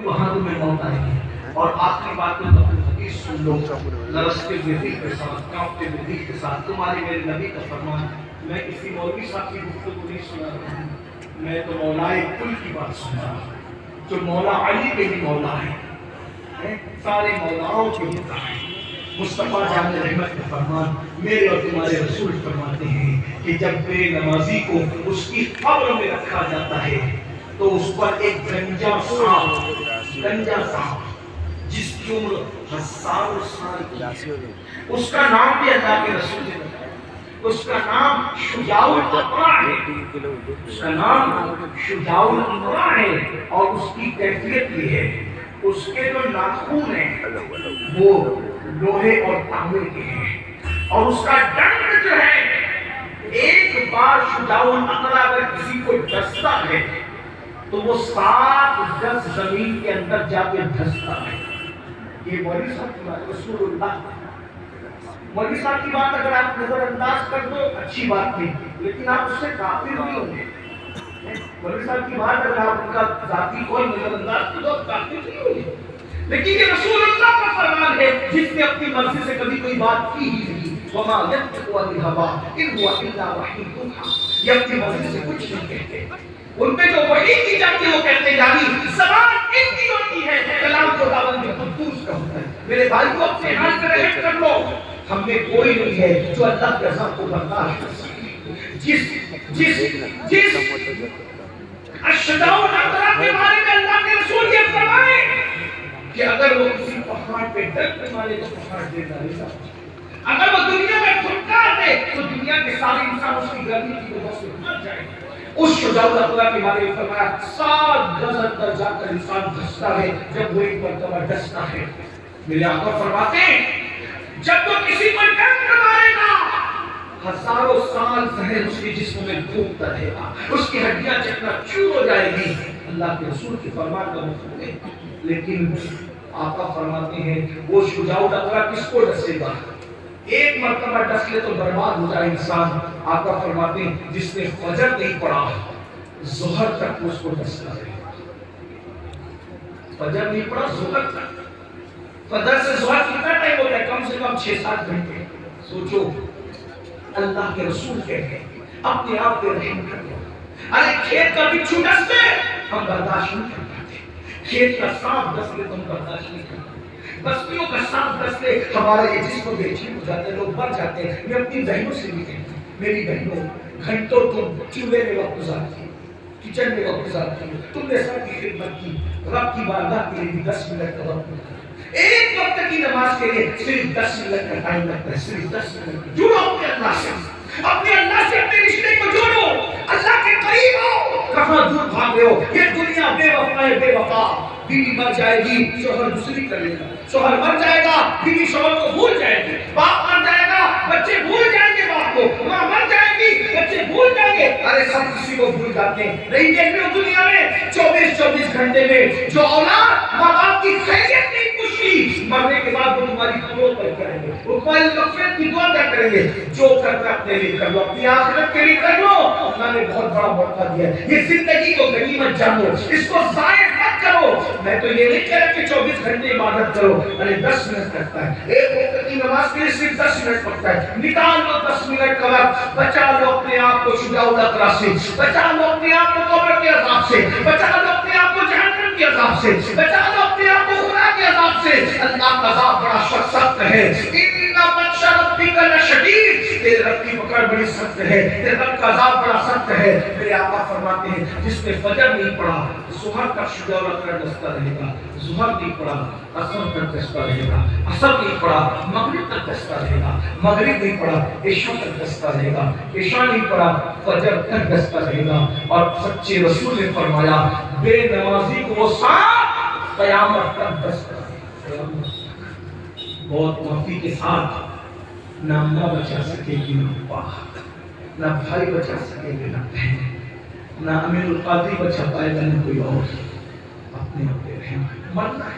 وہاں تمہیں موت آئے گی. اور آخری بات میں اپنی حدیث سن لو, لرزتے ہوئے دل کے ساتھ, کانپتے ہوئے دل کے ساتھ. تمہارے میرے نبی کا فرمان, میں کسی مولوی صاحب کی گفتگو نہیں سنا رہا ہوں, میں تو مولائے کل کی بات سن رہا ہوں, جو مولا علی کے بھی مولا ہے, سارے مولاؤں کے مولا ہے. مصطفیٰ جان رحمت کا فرمان, میرے اور تمہارے رسول فرماتے ہیں کہ جب بے نمازی کو اس کی قبر میں رکھا جاتا ہے تو اس پر ایک گنجا سانپ جس کی عمر ہزاروں سال کی, اس کا نام بھی اللہ کے رسول نے بتایا, اس کا نام شجاع الاقرع ہے, اس کا نام شجاع الاقرع ہے. اور اس کی کیفیت یہ ہے, اس کے جو ناخون ہیں وہ لوہے اور تانبے کے ہیں, اور اس کا ڈنڈ جو ہے, ایک بار شجاع الاقرع اگر کسی کو ڈستا ہے تو وہ 7 گز زمین کے اندر جا کے دھستا ہے. یہ مولوی صاحب کی بات, رسول اللہ مولوی صاحب کی بات اگر آپ نظر انداز کر دو اچھی بات نہیں, لیکن آپ اس سے کافر نہیں ہوں گے. مولوی صاحب کی بات اگر آپ ان کا ذاتی قول نظر انداز کر دو کافر نہیں ہوں گے, لیکن یہ رسول اللہ کا فرمان ہے جس نے اپنی مرضی سے کبھی کوئی بات کی ہی نہیں. وما ينطق عن الهوى ان هو الا وحی یوحى, یہ اپنی مرضی سے کچھ نہیں کہتے. ان پہ جو وحی کی جاتی ہے وہ کہتے ہیں, یعنی زبان ان کی ہوتی ہے, کلام کو داون میں قدوس کا ہوتا ہے. میرے بھائی کو اپنے ہاتھ میں رحم کر لو, ہم میں کوئی نہیں ہے جو اللہ کے عذاب کو برداشت کر سکے. جس اشجاع الاقرع کے بارے میں اللہ کے رسول یہ فرمائے کہ اگر وہ کسی پہاڑ پہ ڈر مارے تو پہاڑ دے ڈالے گا, اگر وہ دنیا میں پھٹکار دے تو دنیا کے سارے انسان اس کی گرمی کی وجہ سے مر جائیں گے. اس شجاع الاقرع کے بارے میں فرمایا 7 گز اندر جا کر انسان دھستا ہے جب وہ ایک مرتبہ ڈستا ہے. میرے آقا فرماتے ہیں جب وہ کسی کو ڈنڈ مارے گا ہزاروں سال زہر اس کے جسم میں گھومتا رہے گا, اس کی ہڈیاں چکنا چور ہو جائے گی. اللہ کے رسول کے فرمان کا مفہوم ہے, لیکن آقا فرماتے ہیں وہ شجاع الاقرع کس کو ڈسے گا, ایک مرتبہ ڈس لے تو برباد ہو جائے انسان. آقا فرماتے ہیں جس نے فجر نہیں پڑھا ظہر تک اس کو ڈستا رہے گا. فجر نہیں پڑھا ظہر تک, فجر سے ظہر کتنا ٹائم ہوتا ہے, کم سے کم 6-7 گھنٹے. سوچو, اللہ کے رسول کہتے ہیں اپنے آپ پہ رحم کر لو. ارے کھیت کا بچھو ڈس دے ہم برداشت نہیں کر پاتے, کھیت کا سانپ ڈس لے تو ہم برداشت نہیں کر پاتے, بستیوں کا سانپ ڈس لے ہمارے یہ جسم بے چین ہو جاتے ہیں, لوگ مر جاتے ہیں. میں اپنی بہنوں سے بھی کہتا ہوں, میری بہنوں گھنٹوں تم چولہے میں وقت گزارتی ہو, کچن میں وقت گزارتی ہو, تم نے سب کی خدمت کی, رب کی بارگاہ کے لیے 10 منٹ کا وقت نکالا. ایک وقت کی نماز کے لیے صرف 10 منٹ کا ٹائم لگتا ہے, صرف 10 منٹ. جڑو اپنے اللہ سے, اپنے اللہ سے اپنے رشتے کو جوڑو, اللہ کے قریب آؤ. کہاں دور بھاگ رہے ہو, یہ دنیا بے وفا ہے, بے وفا. بیوی مر جائے گی شوہر دوسری کر لے گا, شوہر مر جائے گا بیوی شوہر کو بھول جائے گی, باپ مر جائے گا بچے بھول جائیں گے باپ کو, ماں مر جائے گی بچے بھول جائیں گے. ارے سب کسی کو بھول جاتے ہیں. نہیں دیکھ رہے ہو دنیا میں 24 گھنٹے میں جو اولاد ماں باپ کی خیریت نہیں پوچھتی, مرنے کے بعد وہ تمہاری قبروں پر کریں گے, وہ تمہاری مغفرت کی دعا کیا کریں گے. جو کرنا اپنے لیے کر لو, اپنی آخرت کے لیے کر لو. اللہ نے بہت بڑا موقع دیا ہے, یہ زندگی کو غنیمت جانو, اس کو ضائع مت کرو. میں تو یہ نہیں کہہ رہا کہ 24 گھنٹے عبادت کرو, ارے 10 منٹ کرتا ہے, ایک وقت کی نماز کے لیے صرف 10 منٹ پڑتا ہے. نکال لو 10 منٹ کا وقت, بچا لو اپنے آپ کو شجاع الاقرع سے, بچا لو اپنے آپ کو قبر کے عذاب سے, بچا لو اپنے آپ کو جہنم کے عذاب سے, بچا لو اپنے آپ کو خدا کے عذاب سے. اللہ کا عذاب بڑا سخت ہے. ان بطش ربک لشدید, تیرے رب کی پکڑ بڑی سخت ہے, تیرے رب کا عذاب بڑا سخت ہے. میرے آقا فرماتے ہیں جس نے فجر نہیں پڑھا ظہر کا شجاع الاقرع ڈستا رہے گا, ظہر نہیں پڑھا عصر تک ڈستا رہے گا, عصر نہیں پڑھا مغرب تک ڈستا رہے گا, مغرب نہیں پڑھا عشاء تک ڈستا رہے گا, عشاء نہیں پڑھا فجر تک ڈستا رہے گا. اور سچے رسول نے فرمایا بے نمازی کو وہ سانپ قیامت تک ڈستا رہے گا. بہت معافی کے ساتھ نہ ماں بچا سکے گی نہ باپ, نہ بھائی بچا سکے گی نہ بہن, نہ امیر القاضی بچا پائے گا نہ کوئی اور. اپنے آپ پہ رحم, مرنا ہے.